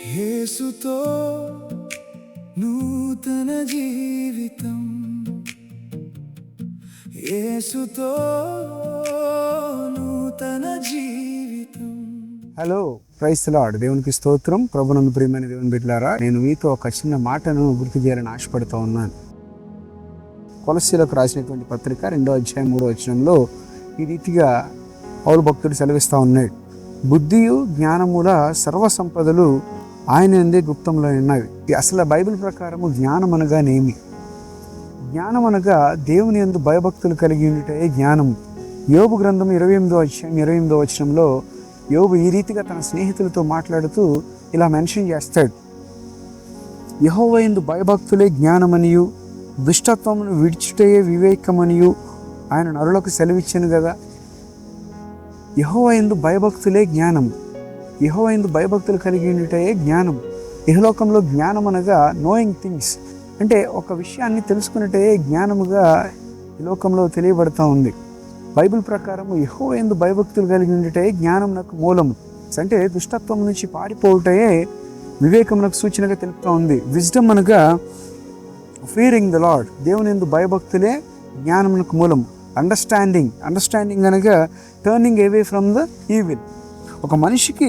యేసుతో నూతన జీవితం, యేసుతో నూతన జీవితం. Hello, praise the lord. దేవునికి స్తోత్రం. ప్రభునందు ప్రియమైన దేవుని బిడ్డలారా, నేను మీతో ఒక చిన్న మాటను గుర్తు చేయాలని ఆశపడుతూ ఉన్నాను. కొలస్సీలకు రాసినటువంటి పత్రిక 2వ అధ్యాయం 3వ వచనంలో ఈ రీతిగా పౌలు భక్తుడు సెలవిస్తూ ఉన్నాడు. బుద్ధియు జ్ఞానముల సర్వ సంపదలు ఆయన యందే గుప్తంలో ఉన్నవి. అసలు బైబిల్ ప్రకారము జ్ఞానం అనగానేమి? జ్ఞానం అనగా దేవుని యందు భయభక్తులు కలిగి ఉంటే జ్ఞానము. యోబు గ్రంథం 28వ అధ్యాయం 28వ వచనంలో యోబు ఈ రీతిగా తన స్నేహితులతో మాట్లాడుతూ ఇలా మెన్షన్ చేస్తాడు. యెహోవా యందు భయభక్తులే జ్ఞానమనియు, దుష్టత్వమును విడిచుటయే వివేకమనియు ఆయన నరులకు సెలవిచ్చాను కదా. యెహోవా యందు భయభక్తులే జ్ఞానం. యెహోవా యందు భయభక్తులు కలిగి ఉండుటయే జ్ఞానం. ఇహలోకంలో జ్ఞానం అనగా నోయింగ్ థింగ్స్, అంటే ఒక విషయాన్ని తెలుసుకున్నట్టే జ్ఞానముగా ఈ లోకంలో తెలియబడతా ఉంది. బైబిల్ ప్రకారము యెహోవా యందు భయభక్తులు కలిగి ఉండుటే జ్ఞానమునకు మూలము. అంటే దుష్టత్వం నుంచి పారిపోవుటయే వివేకమునకు సూచనగా తెలుపుతూ ఉంది. విజ్డమ్ అనగా ఫియరింగ్ ద లార్డ్. దేవుని యందు భయభక్తులే జ్ఞానమునకు మూలము. అండర్స్టాండింగ్ అనగా turning away from the evil. ఒక మనిషికి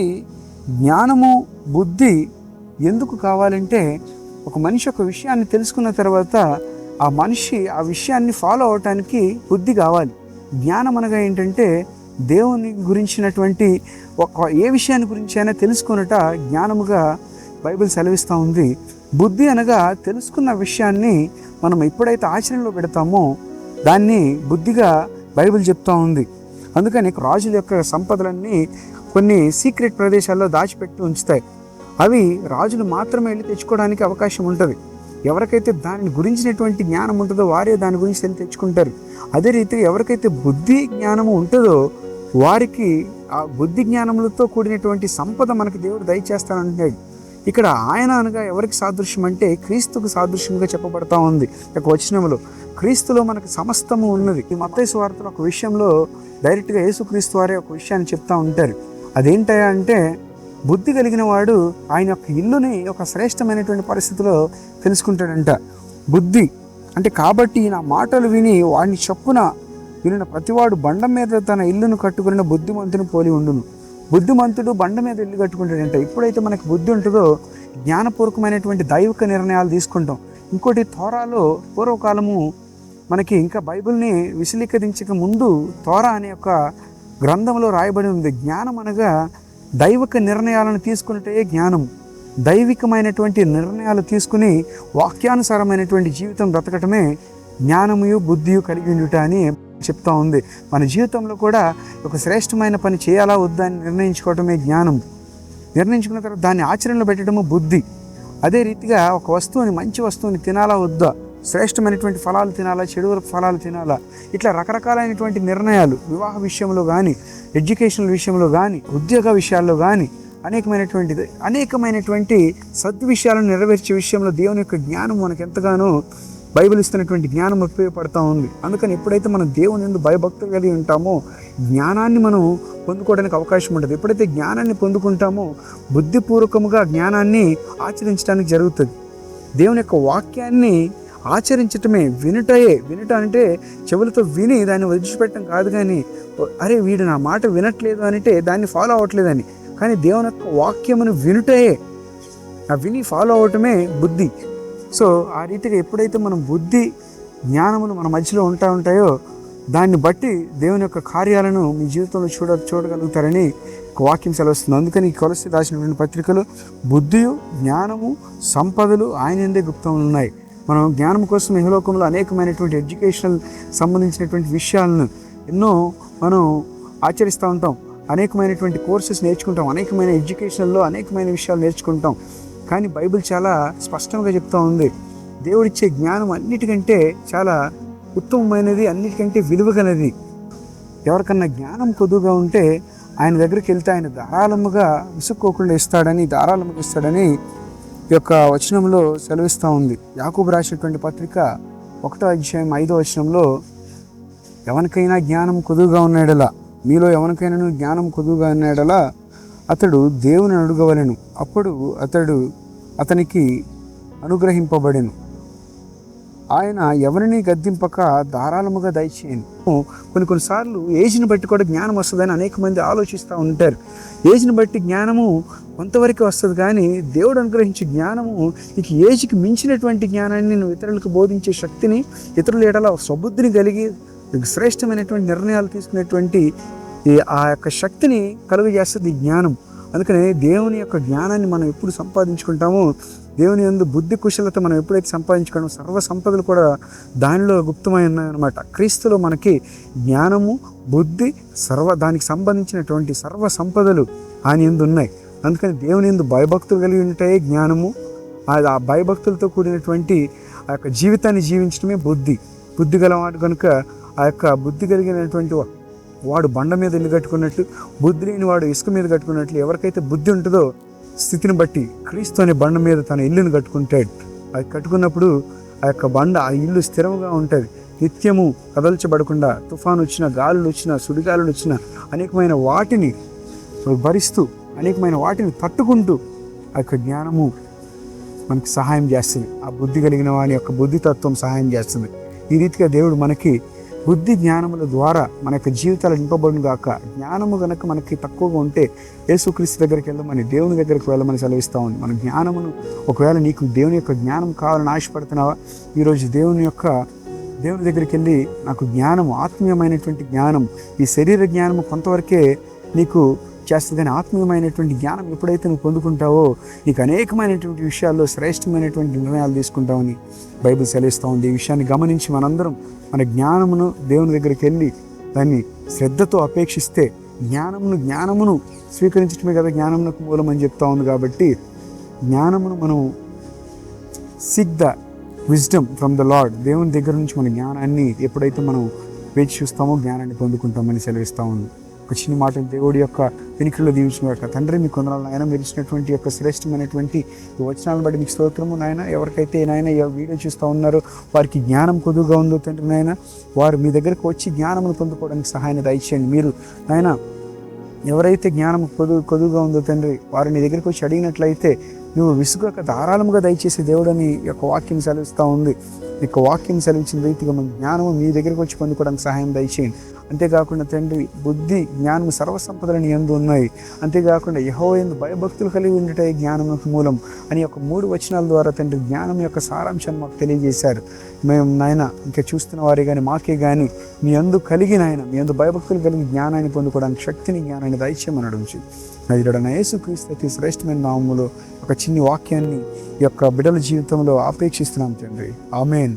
జ్ఞానము, బుద్ధి ఎందుకు కావాలంటే, ఒక మనిషి ఒక విషయాన్ని తెలుసుకున్న తర్వాత ఆ మనిషి ఆ విషయాన్ని ఫాలో అవటానికి బుద్ధి కావాలి. జ్ఞానం అనగా ఏంటంటే దేవుని గురించినటువంటి ఏ విషయాన్ని గురించి అయినా తెలుసుకున్నట జ్ఞానముగా బైబిల్ సెలవిస్తూ ఉంది. బుద్ధి అనగా తెలుసుకున్న విషయాన్ని మనం ఎప్పుడైతే ఆచరణలో పెడతామో దాన్ని బుద్ధిగా బైబిల్ చెప్తూ ఉంది. అందుకని రాజుల యొక్క సంపదలన్నీ కొన్ని సీక్రెట్ ప్రదేశాల్లో దాచిపెట్టి ఉంచుతాయి. అవి రాజులు మాత్రమే వెళ్ళి తెచ్చుకోవడానికి అవకాశం ఉంటుంది. ఎవరికైతే దాని గురించినటువంటి జ్ఞానం ఉంటుందో వారే దాని గురించి వెళ్ళి తెచ్చుకుంటారు. అదే రీతిగా ఎవరికైతే బుద్ధి జ్ఞానము ఉంటుందో వారికి ఆ బుద్ధి జ్ఞానములతో కూడినటువంటి సంపద మనకి దేవుడు దయచేస్తానంటున్నాడు. ఇక్కడ ఆయన అనగా ఎవరికి సాదృశ్యం అంటే క్రీస్తుకు సాదృశ్యంగా చెప్పబడతా ఉంది. ఒక వచనంలో క్రీస్తులో మనకు సమస్తము ఉన్నది. ఈ మత్తయి సువార్తలో ఒక విషయంలో డైరెక్ట్గా యేసుక్రీస్తు వారే ఒక విషయాన్ని చెప్తా ఉంటారు. అదేంటయా అంటే, బుద్ధి కలిగిన వాడు ఆయన యొక్క ఇల్లుని ఒక శ్రేష్టమైనటువంటి పరిస్థితిలో తెలుసుకుంటాడంట. బుద్ధి అంటే కాబట్టి నా మాటలు విని వాడిని చొప్పున వినిన ప్రతివాడు బండ మీద తన ఇల్లును కట్టుకున్న బుద్ధిమంతుని పోలి ఉండును. బుద్ధిమంతుడు బండ మీద ఇల్లు కట్టుకుంటాడంట. ఎప్పుడైతే మనకు బుద్ధి ఉంటుందో జ్ఞానపూర్వకమైనటువంటి దైవిక నిర్ణయాలు తీసుకుంటాం. ఇంకోటి, తోరాలో పూర్వకాలము మనకి ఇంకా బైబిల్ని విశదీకరించక ముందు తోరా అనే ఒక గ్రంథంలో రాయబడి ఉంది. జ్ఞానం అనగా దైవిక నిర్ణయాలను తీసుకున్నట్టే జ్ఞానం. దైవికమైనటువంటి నిర్ణయాలు తీసుకుని వాక్యానుసారమైనటువంటి జీవితం బ్రతకటమే జ్ఞానముయు బుద్ధియు కలిగి ఉండుట అని చెప్తా ఉంది. మన జీవితంలో కూడా ఒక శ్రేష్టమైన పని చేయాలా వద్దా అని నిర్ణయించుకోవటమే జ్ఞానం. నిర్ణయించుకున్న తర్వాత దాన్ని ఆచరణలో పెట్టడము బుద్ధి. అదే రీతిగా ఒక వస్తువుని, మంచి వస్తువుని తినాలా వద్దా, శ్రేష్టమైనటువంటి ఫలాలు తినాలా, చెడు ఫలాలు తినాలా, ఇట్లా రకరకాలైనటువంటి నిర్ణయాలు వివాహ విషయంలో కానీ, ఎడ్యుకేషనల్ విషయంలో కానీ, ఉద్యోగ విషయాల్లో కానీ అనేకమైనటువంటి సద్విషయాలను నెరవేర్చే విషయంలో దేవుని యొక్క జ్ఞానం మనకు ఎంతగానో బైబిల్ ఇస్తున్నటువంటి జ్ఞానం ఉపయోగపడతా ఉంది. అందుకని ఎప్పుడైతే మనం దేవుని యందు భయభక్తులు కలిగి ఉంటామో జ్ఞానాన్ని మనం పొందుకోవడానికి అవకాశం ఉంటుంది. ఎప్పుడైతే జ్ఞానాన్ని పొందుకుంటామో బుద్ధిపూర్వకముగా జ్ఞానాన్ని ఆచరించడానికి జరుగుతుంది. దేవుని యొక్క వాక్యాన్ని ఆచరించటమే వినుట అంటే చెవులతో విని దాన్ని వదిలిపెట్టడం కాదు. కానీ అరే వీడు నా మాట వినట్లేదు అంటే దాన్ని ఫాలో అవ్వట్లేదని, కానీ దేవుని యొక్క వాక్యమును విని ఫాలో అవటమే బుద్ధి. సో ఆ రీతిగా ఎప్పుడైతే మనం బుద్ధి జ్ఞానములు మన మధ్యలో ఉంటాయో దాన్ని బట్టి దేవుని యొక్క కార్యాలను మీ జీవితంలో చూడగలుగుతారని ఒక వాక్యం సెలవుస్తుంది. అందుకని ఈ కొలస్సీ రాసినటువంటి పత్రికలో బుద్ధియు జ్ఞానము సంపదలు ఆయన యందే గుప్తములు ఉన్నాయి. మనం జ్ఞానం కోసం ఇహలోకంలో అనేకమైనటువంటి ఎడ్యుకేషనల్ సంబంధించినటువంటి విషయాలను ఎన్నో మనం ఆచరిస్తూ ఉంటాం. అనేకమైనటువంటి కోర్సెస్ నేర్చుకుంటాం. అనేకమైన ఎడ్యుకేషన్లో అనేకమైన విషయాలు నేర్చుకుంటాం. కానీ బైబిల్ చాలా స్పష్టంగా చెప్తూ ఉంది, దేవుడిచ్చే జ్ఞానం అన్నిటికంటే చాలా ఉత్తమమైనది, అన్నిటికంటే విలువగలది. ఎవరికన్నా జ్ఞానం కొద్దుగా ఉంటే ఆయన దగ్గరికి వెళ్తే ఆయన ధారాళముగా విసుక్కోకుండా ధారాళముగా ఇస్తాడని ఈ యొక్క వచనంలో సెలవిస్తూ ఉంది. యాకోబు రాసినటువంటి పత్రిక 1వ అధ్యాయం 5వ వచనంలో, ఎవరికైనా జ్ఞానం కొద్దుగా ఉన్నాడలా, మీలో ఎవరికైనా జ్ఞానం కొద్దుగా ఉన్నాడలా అతడు దేవుని అడగవలెను, అప్పుడు అతనికి అనుగ్రహింపబడెను. ఆయన ఎవరిని గద్దింపక ధారాళముగా దయచేయను. కొన్నిసార్లు ఏజ్ని బట్టి కూడా జ్ఞానం వస్తుందని అనేక మంది ఆలోచిస్తూ ఉంటారు. ఏజ్ని బట్టి జ్ఞానము కొంతవరకు వస్తుంది, కానీ దేవుడు అనుగ్రహించే జ్ఞానము నీకు ఏజ్కి మించినటువంటి జ్ఞానాన్ని నువ్వు ఇతరులకు బోధించే శక్తిని, ఇతరుల ఎడల సబుద్ధిని కలిగి శ్రేష్టమైనటువంటి నిర్ణయాలు తీసుకునేటువంటి ఆ యొక్క శక్తిని కలుగజేస్తుంది జ్ఞానం. అందుకనే దేవుని యొక్క జ్ఞానాన్ని మనం ఎప్పుడు సంపాదించుకుంటామో, దేవుని యందు బుద్ధి కుశలత మనం ఎప్పుడైతే సంపాదించుకుంటామో, సర్వ సంపదలు కూడా దానిలో గుప్తమై ఉన్నాయన్నమాట. క్రీస్తులో మనకి జ్ఞానము, బుద్ధి, దానికి సంబంధించినటువంటి సర్వ సంపదలు ఆయన యందు ఉన్నాయి. అందుకని దేవుని యందు భయభక్తులు కలిగి ఉంటాయి జ్ఞానము. ఆ భయభక్తులతో కూడినటువంటి ఆ యొక్క జీవితాన్ని జీవించడమే బుద్ధి గలవాడు కనుక ఆ యొక్క బుద్ధి కలిగినటువంటి వాడు బండ మీద ఇల్లు కట్టుకున్నట్లు, బుద్ధి లేని వాడు ఇసుక మీద కట్టుకున్నట్లు, ఎవరికైతే బుద్ధి ఉంటుందో స్థితిని బట్టి క్రీస్తు అనే బండ మీద తన ఇల్లును కట్టుకుంటాడు. అది కట్టుకున్నప్పుడు ఆ యొక్క బండ, ఆ ఇల్లు స్థిరంగా ఉంటుంది. నిత్యము కదల్చబడకుండా తుఫాను వచ్చినా, గాలులు వచ్చినా, సుడిగాలులు వచ్చినా, అనేకమైన వాటిని భరిస్తూ, అనేకమైన వాటిని తట్టుకుంటూ ఆ యొక్క జ్ఞానము మనకి సహాయం చేస్తుంది. ఆ బుద్ధి కలిగిన వాని యొక్క బుద్ధితత్వం సహాయం చేస్తుంది. ఈ రీతిగా దేవుడు మనకి బుద్ధి జ్ఞానముల ద్వారా మన యొక్క జీవితాలు నింపబడును గాక. జ్ఞానము కనుక మనకి తక్కువగా ఉంటే యేసుక్రీస్తు దగ్గరికి వెళ్ళమని, దేవుని దగ్గరికి వెళ్ళమని సెలవిస్తూ ఉంది. మన జ్ఞానమును, ఒకవేళ నీకు దేవుని యొక్క జ్ఞానం కావాలని ఆశపడుతున్నావా, ఈరోజు దేవుని దగ్గరికి వెళ్ళి, నాకు జ్ఞానము, ఆత్మీయమైనటువంటి జ్ఞానం, ఈ శరీర జ్ఞానము కొంతవరకే నీకు చేస్తుంది, కానీ ఆత్మీయమైనటువంటి జ్ఞానం ఎప్పుడైతే నువ్వు పొందుకుంటావో నీకు అనేకమైనటువంటి విషయాల్లో శ్రేష్టమైనటువంటి నిర్ణయాలు తీసుకుంటావని బైబిల్ సెలవిస్తూ ఉంది. ఈ విషయాన్ని గమనించి మనందరం మన జ్ఞానమును దేవుని దగ్గరికి వెళ్ళి దాన్ని శ్రద్ధతో అపేక్షిస్తే, జ్ఞానమును స్వీకరించడమే కదా జ్ఞానమునకు మూలం అని చెప్తా ఉంది. కాబట్టి జ్ఞానమును మనం seek the wisdom from the lord, దేవుని దగ్గర నుంచి మన జ్ఞానాన్ని ఎప్పుడైతే మనం వేచి చూస్తామో జ్ఞానాన్ని పొందుకుంటామని సెలవిస్తూ ఉంది. ఒక చిన్న మాట దేవుడి యొక్క వెనుకల్లో దీవించిన తండ్రి, మీ కొందరు నాయన మీరు ఇచ్చినటువంటి యొక్క శ్రేష్టమైనటువంటి వచనాలను బట్టి మీకు స్తోత్రము నాయన. ఎవరికైతే నాయన ఈ వీడియో చూస్తూ ఉన్నారో వారికి జ్ఞానం కొద్దుగా ఉందో తండ్రి నాయన, వారు మీ దగ్గరకు వచ్చి జ్ఞానమును పొందుకోవడానికి సహాయాన్ని దయచేయండి. మీరు నాయన ఎవరైతే జ్ఞానం కొద్దుగా ఉందో తండ్రి, వారు నీ దగ్గరికి వచ్చి అడిగినట్లయితే నువ్వు విసుగక ధారాళముగా దయచేసే దేవుడని యొక్క వాక్యం సెలవిస్తూ ఉంది. యొక్క వాక్యం సెలవించిన రీతిగా మన జ్ఞానము మీ దగ్గరికి వచ్చి పొందుకోవడానికి సహాయం దయచేయండి. అంతేకాకుండా తండ్రి, బుద్ధి జ్ఞానము సర్వసంపదలని యందు ఉన్నాయి. అంతేకాకుండా యెహోవా యందు భయభక్తులు కలిగి ఉండటే జ్ఞానమునకు మూలం అని ఒక 3 వచనాల ద్వారా తండ్రి జ్ఞానం యొక్క సారాంశాన్ని మాకు తెలియజేశారు. మేము నాయన ఇంకా చూస్తున్న వారే కానీ మాకే కానీ మీ యందు కలిగి నాయన, మీ యందు భయభక్తులు కలిగి జ్ఞానాన్ని పొందుకోవడానికి జ్ఞానాన్ని దయచేయమని అడుగుచు నజరుడైన యేసుక్రీస్తు అతి శ్రేష్టమైన నామములో ఒక చిన్ని వాక్యాన్ని ఈ యొక్క బిడ్డల జీవితంలో ఆపేక్షిస్తున్నాం తండ్రి. ఆమేన్.